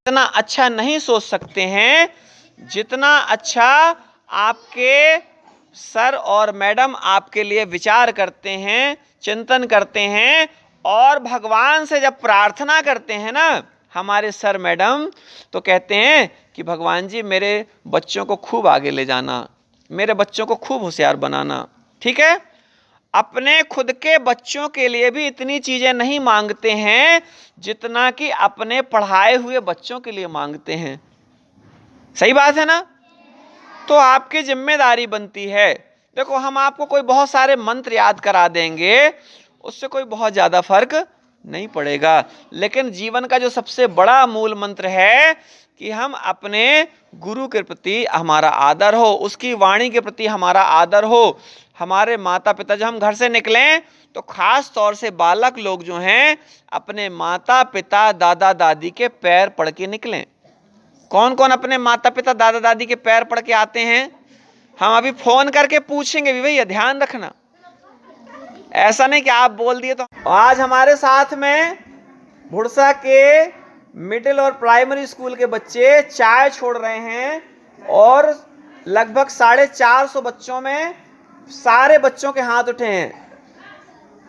इतना अच्छा नहीं सोच सकते हैं जितना अच्छा आपके सर और मैडम आपके लिए विचार करते हैं, चिंतन करते हैं। और भगवान से जब प्रार्थना करते हैं ना हमारे सर मैडम, तो कहते हैं कि भगवान जी मेरे बच्चों को खूब आगे ले जाना, मेरे बच्चों को खूब होशियार बनाना। ठीक है, अपने खुद के बच्चों के लिए भी इतनी चीजें नहीं मांगते हैं जितना कि अपने पढ़ाए हुए बच्चों के लिए मांगते हैं। सही बात है ना? तो आपकी जिम्मेदारी बनती है, देखो हम आपको कोई बहुत सारे मंत्र याद करा देंगे, उससे कोई बहुत ज्यादा फर्क नहीं पड़ेगा। लेकिन जीवन का जो सबसे बड़ा मूल मंत्र है कि हम अपने गुरु के प्रति हमारा आदर हो, उसकी वाणी के प्रति हमारा आदर हो। हमारे माता पिता, जब हम घर से निकलें तो खास तौर से बालक लोग जो हैं अपने माता पिता दादा दादी के पैर पड़ के निकलें। कौन कौन अपने माता पिता दादा दादी के पैर पड़ के आते हैं? हम अभी फोन करके पूछेंगे भी, भैया ध्यान रखना, ऐसा नहीं कि आप बोल दिए। तो आज हमारे साथ में भुड़सा के मिडिल और प्राइमरी स्कूल के बच्चे चाय छोड़ रहे हैं और लगभग 450 बच्चों में सारे बच्चों के हाथ उठे हैं,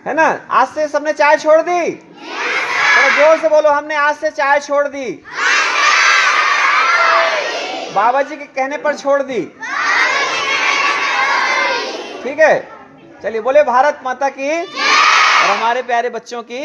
है ना? आज से सबने चाय छोड़ दी? थोड़ा जोर से बोलो, हमने आज से चाय छोड़ दी। बाबा जी के कहने पर छोड़ दी। ठीक है, चलिए बोले भारत माता की और हमारे प्यारे बच्चों की।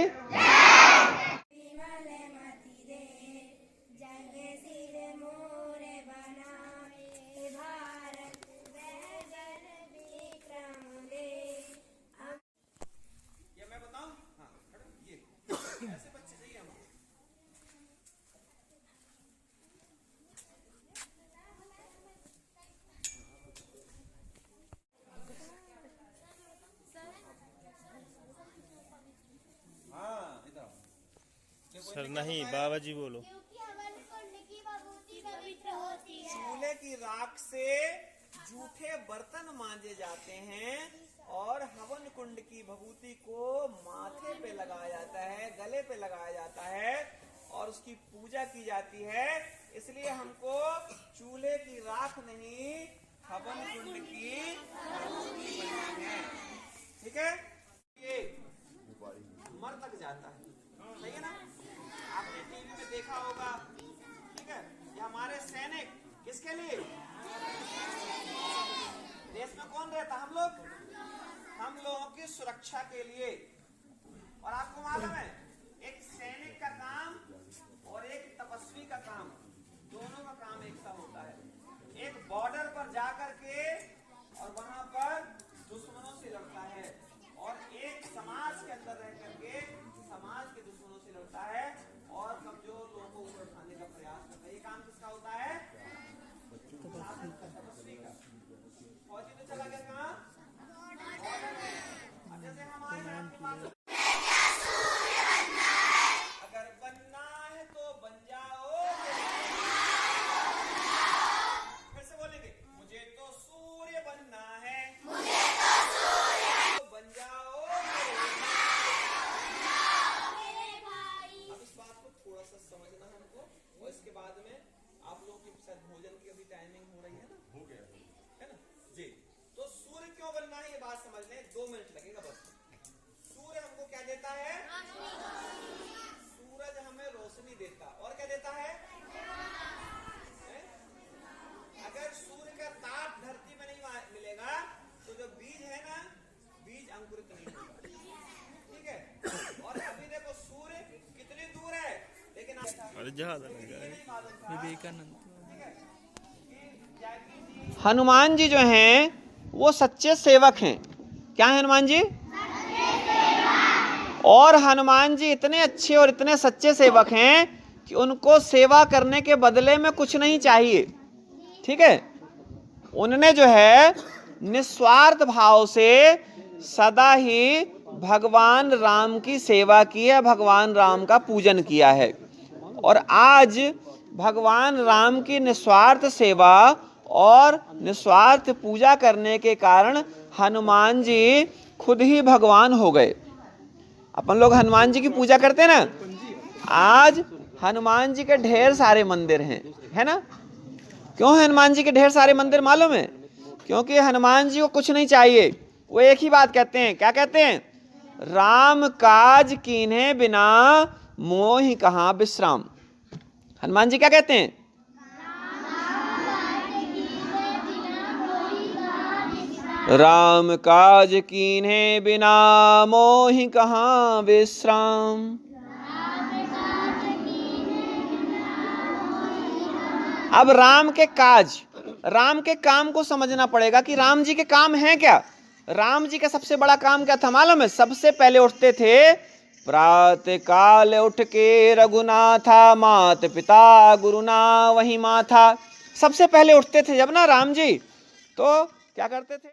सर नहीं, बाबा जी बोलो। चूल्हे की राख से जूठे बर्तन मांजे जाते हैं और हवन कुंड की भभूति को माथे पे लगाया जाता है, गले पे लगाया जाता है और उसकी पूजा की जाती है। इसलिए हमको चूल्हे की राख नहीं, हवन कुंड की भभूति बननी है। ठीक है, ये मर तक जाता है, सही है ना? आपने टीवी में देखा होगा। ठीक है, ये हमारे सैनिक किसके लिए? देश में कौन रहता? हम लोगों की सुरक्षा के लिए। और आपको मालूम है एक सैनिक का काम और एक तपस्वी का काम, दोनों का काम एक सा होता है। एक बॉर्डर पर जाकर के और वहां पर दुश्मनों से लड़ता है और एक समाज के अंदर रह करके समाज के दुश्मनों से लड़ता है और कमजोर लोगों को ऊपर उठाने का प्रयास करता है। ये काम किसका होता है? तपस्वी का। फौजी तो चला गया कहाँ? जैसे हमारे अगर बनना है तो बन जाओ। फिर से बोलेंगे, मुझे तो सूर्य बनना है, मुझे तो सूर्य बन जाओ मेरे भाई। अब इस बात को थोड़ा सा समझना हमको, और इसके बाद में आप लोग की शायद भोजन की अभी टाइमिंग हो रही है ना? हो गया है ना जी? तो सूर्य क्यों बनना है ये बात समझ लें, 2 मिनट लगेगा बस। सूर्य हमको क्या देता है? सूरज हमें रोशनी देता, और क्या देता है? अगर सूर्य का ताप धरती में नहीं मिलेगा तो जो बीज है ना, बीज अंकुरित नहीं होगा। ठीक है, और अभी देखो सूर्य कितनी दूर है, लेकिन विवेकानंद। हनुमान जी जो हैं वो सच्चे सेवक हैं। क्या है हनुमान जी? और हनुमान जी इतने अच्छे और इतने सच्चे सेवक हैं कि उनको सेवा करने के बदले में कुछ नहीं चाहिए। ठीक है, उन्होंने जो है निस्वार्थ भाव से सदा ही भगवान राम की सेवा की है, भगवान राम का पूजन किया है। और आज भगवान राम की निस्वार्थ सेवा और निस्वार्थ पूजा करने के कारण हनुमान जी खुद ही भगवान हो गए। अपन लोग हनुमान जी की पूजा करते हैं ना, आज हनुमान जी के ढेर सारे मंदिर हैं, है ना। क्यों है हनुमान जी के ढेर सारे मंदिर मालूम है? क्योंकि हनुमान जी को कुछ नहीं चाहिए। वो एक ही बात कहते हैं, क्या कहते हैं? राम काज कीन्हे बिना मोहि कहाँ विश्राम। हनुमान जी क्या कहते हैं? राम काज कीन्हे बिना मोहि कहाँ विश्राम। अब राम के काज, राम के काम को समझना पड़ेगा कि राम जी के काम हैं क्या। राम जी का सबसे बड़ा काम क्या था मालूम है? सबसे पहले उठते थे प्रातः काल उठ के रघुनाथा, मात पिता गुरुना वही माथा। सबसे पहले उठते थे जब ना राम जी, तो क्या करते थे?